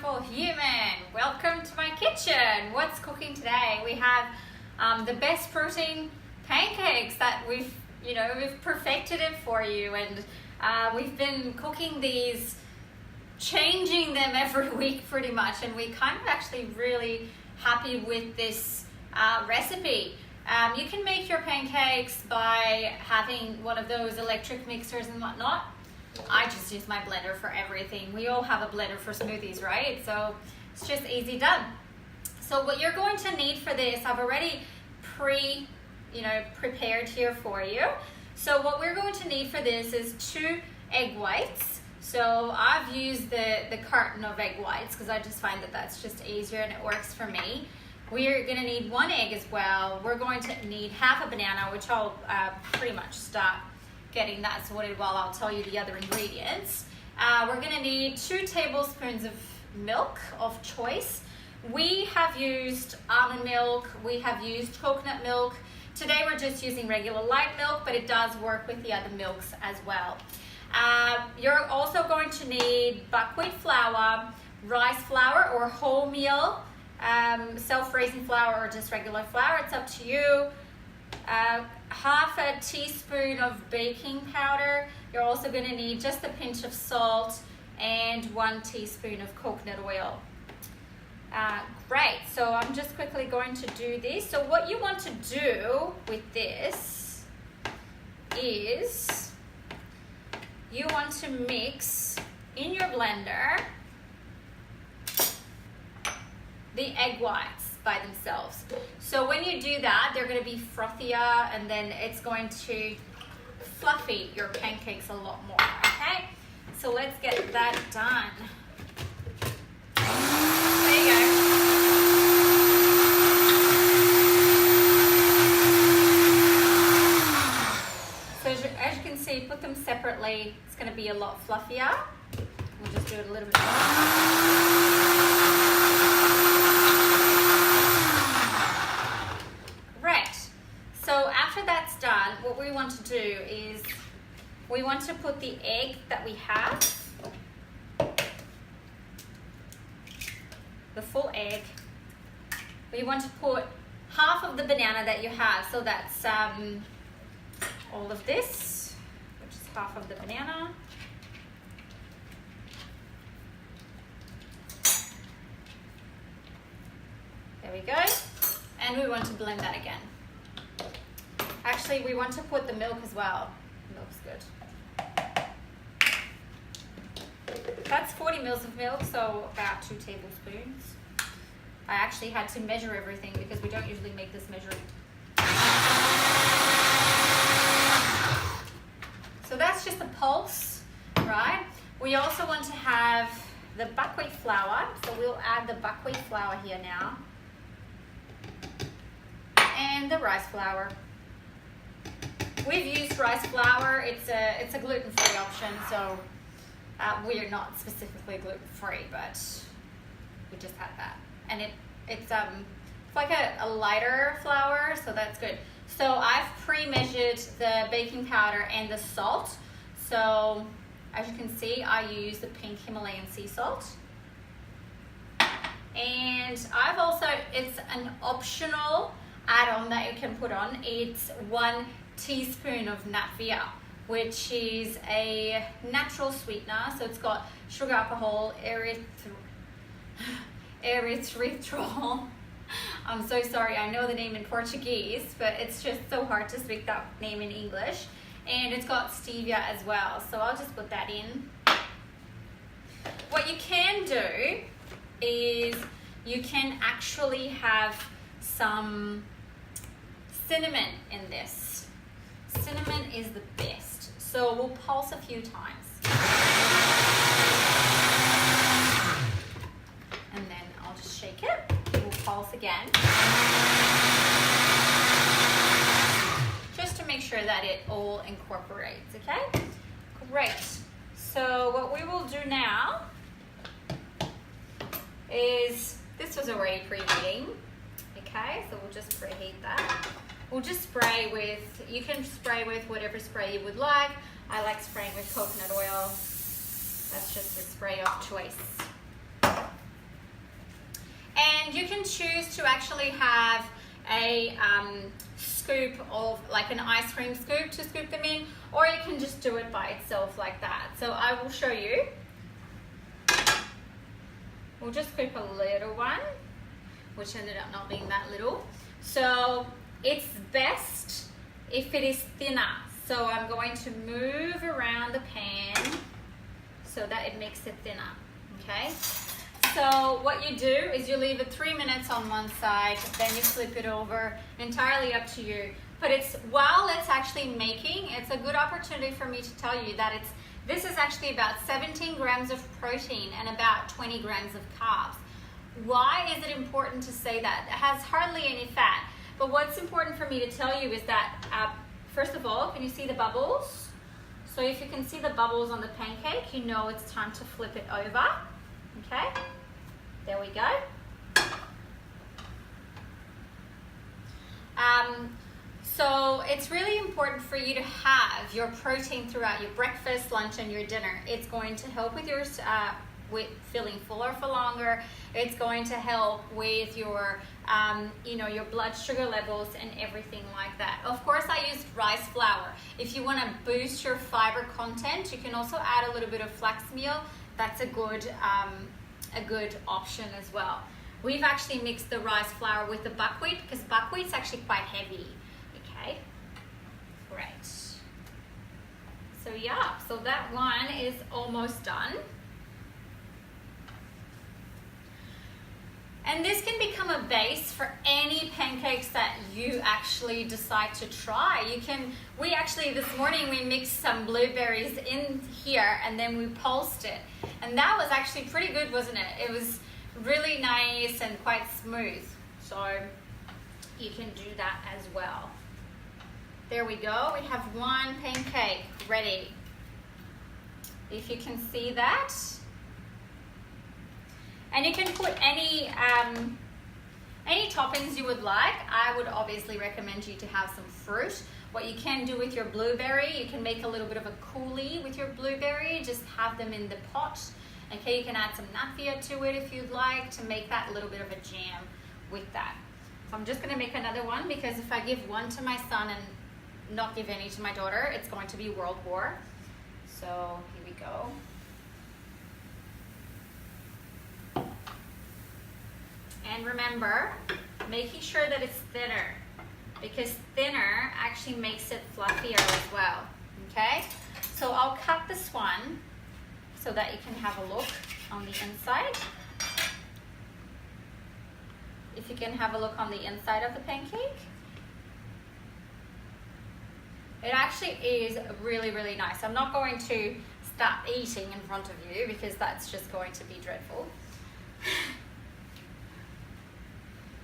beautiful human. Welcome to my kitchen. What's cooking today? We have the best protein pancakes that we've perfected it for you, and we've been cooking these, changing them every week pretty much, and we're kind of actually really happy with this recipe. You can make your pancakes by having one of those electric mixers and whatnot. I just use my blender for everything. We all have a blender for smoothies, right? So it's just easy done. So what you're going to need for this, I've already prepared here for you. So what we're going to need for this is 2 egg whites. So I've used the carton of egg whites because I just find that that's just easier and it works for me. We're going to need 1 egg as well. We're going to need half a banana, which I'll pretty much start getting that sorted while I'll tell you the other ingredients. We're going to need 2 tablespoons of milk of choice. We have used almond milk, we have used coconut milk. Today we're just using regular light milk, but it does work with the other milks as well. You're also going to need buckwheat flour, rice flour or wholemeal, self-raising flour or just regular flour, it's up to you. Half a teaspoon of baking powder. You're also going to need just a pinch of salt and 1 teaspoon of coconut oil. Great, so I'm just quickly going to do this. So what you want to do with this is you want to mix in your blender the egg whites by themselves. So when you do that, they're going to be frothier, and then it's going to fluffy your pancakes a lot more, okay? So let's get that done. There you go. So as you can see, put them separately. It's going to be a lot fluffier. We'll just do it a little bit more. What we want to do is we want to put the egg that we have, the full egg. We want to put half of the banana that you have, so that's all of this, which is half of the banana. There we go. And we want to blend that again. Actually, we want to put the milk as well. Milk's good. That's 40 mils of milk, so about 2 tablespoons. I actually had to measure everything because we don't usually make this measuring. So that's just a pulse, right? We also want to have the buckwheat flour, so we'll add the buckwheat flour here now. And the rice flour. We've used rice flour. It's a gluten-free option, so we're not specifically gluten-free, but we just had that. And it's like a lighter flour, so that's good. So I've pre-measured the baking powder and the salt. So as you can see, I use the pink Himalayan sea salt. And I've also, it's an optional add-on that you can put on. It's 1 teaspoon of Navia, which is a natural sweetener. So it's got sugar, alcohol, erythritol. I'm so sorry, I know the name in Portuguese, but it's just so hard to speak that name in English. And it's got stevia as well, so I'll just put that in. What you can do is you can actually have some cinnamon in this. Cinnamon is the best. So we'll pulse a few times. And then I'll just shake it. We'll pulse again. Just to make sure that it all incorporates, okay? Great. So what we will do now is, this was already preheating, okay? So we'll just preheat that. We'll just spray with, you can spray with whatever spray you would like. I like spraying with coconut oil. That's just the spray of choice. And you can choose to actually have a scoop of like an ice cream scoop to scoop them in, or you can just do it by itself like that. So I will show you. We'll just scoop a little one, which ended up not being that little. So it's best if it is thinner. So I'm going to move around the pan so that it makes it thinner, okay? So what you do is you leave it 3 minutes on one side, then you flip it over, entirely up to you. But while it's actually making, it's a good opportunity for me to tell you that this is actually about 17 grams of protein and about 20 grams of carbs. Why is it important to say that? It has hardly any fat. But what's important for me to tell you is that, first of all, can you see the bubbles? So if you can see the bubbles on the pancake, you know it's time to flip it over. Okay, there we go. So it's really important for you to have your protein throughout your breakfast, lunch, and your dinner. It's going to help with your with feeling fuller for longer. It's going to help with your your blood sugar levels and everything like that. Of course, I used rice flour. If you want to boost your fiber content, you can also add a little bit of flax meal. That's a good option as well. We've actually mixed the rice flour with the buckwheat because buckwheat's actually quite heavy. Okay, great. So yeah, so that one is almost done. And this can become a base for any pancakes that you actually decide to try. We actually, this morning, we mixed some blueberries in here and then we pulsed it. And that was actually pretty good, wasn't it? It was really nice and quite smooth. So you can do that as well. There we go. We have one pancake ready. If you can see that. And you can put any toppings you would like. I would obviously recommend you to have some fruit. What you can do with your blueberry, you can make a little bit of a coulis with your blueberry. Just have them in the pot. Okay, you can add some nutmeg to it if you'd like to make that a little bit of a jam with that. So I'm just going to make another one because if I give one to my son and not give any to my daughter, it's going to be World War. So here we go. And remember, making sure that it's thinner because thinner actually makes it fluffier as well, okay? So I'll cut this one so that you can have a look on the inside. If you can have a look on the inside of the pancake. It actually is really, really nice. I'm not going to start eating in front of you because that's just going to be dreadful.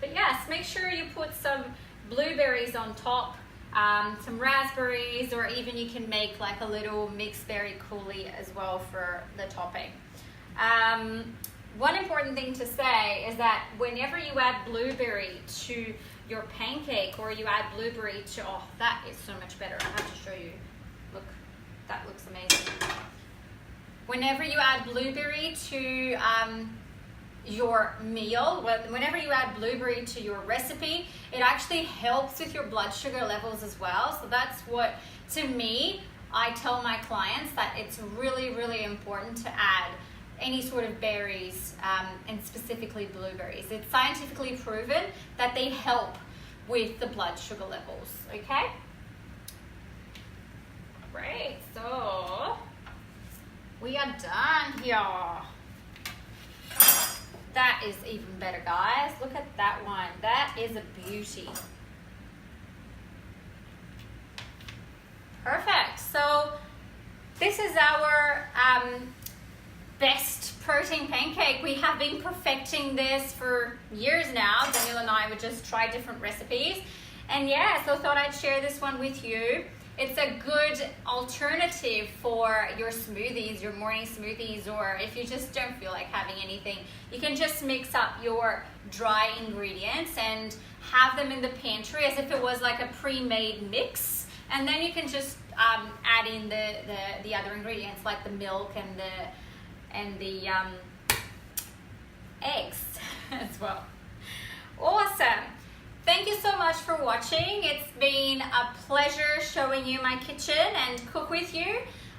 But yes, make sure you put some blueberries on top, some raspberries, or even you can make like a little mixed berry coulis as well for the topping. One important thing to say is that whenever you add blueberry to your pancake or you add blueberry to, oh, that is so much better. I have to show you. Look, that looks amazing. Whenever you add blueberry to your meal, whenever you add blueberry to your recipe, it actually helps with your blood sugar levels as well. So that's what, to me, I tell my clients that it's really, really important to add any sort of berries and specifically blueberries. It's scientifically proven that they help with the blood sugar levels, okay? Great, so we are done here. That is even better, guys. Look at that one. That is a beauty. Perfect. So this is our best protein pancake. We have been perfecting this for years now. Daniel and I would just try different recipes. And yeah, so I thought I'd share this one with you. It's a good alternative for your smoothies, your morning smoothies, or if you just don't feel like having anything, you can just mix up your dry ingredients and have them in the pantry as if it was like a pre-made mix. And then you can just add in the other ingredients like the milk and the eggs as well. Awesome. Thank you so much for watching. It's been a pleasure showing you my kitchen and cook with you.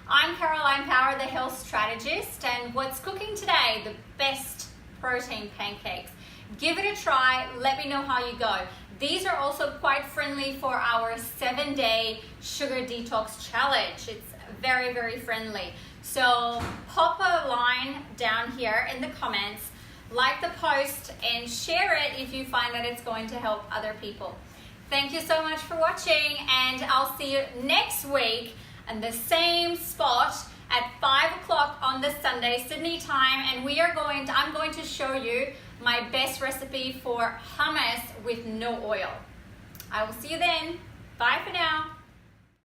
I'm Caroline Power, the Health Strategist, and what's cooking today? The best protein pancakes. Give it a try. Let me know how you go. These are also quite friendly for our 7-day sugar detox challenge. It's very, very friendly. So pop a line down here in the comments, like the post, and share it if you find that it's going to help other people. Thank you so much for watching, and I'll see you next week in the same spot at 5 o'clock on the Sunday, Sydney time, and I'm going to show you my best recipe for hummus with no oil. I will see you then. Bye for now.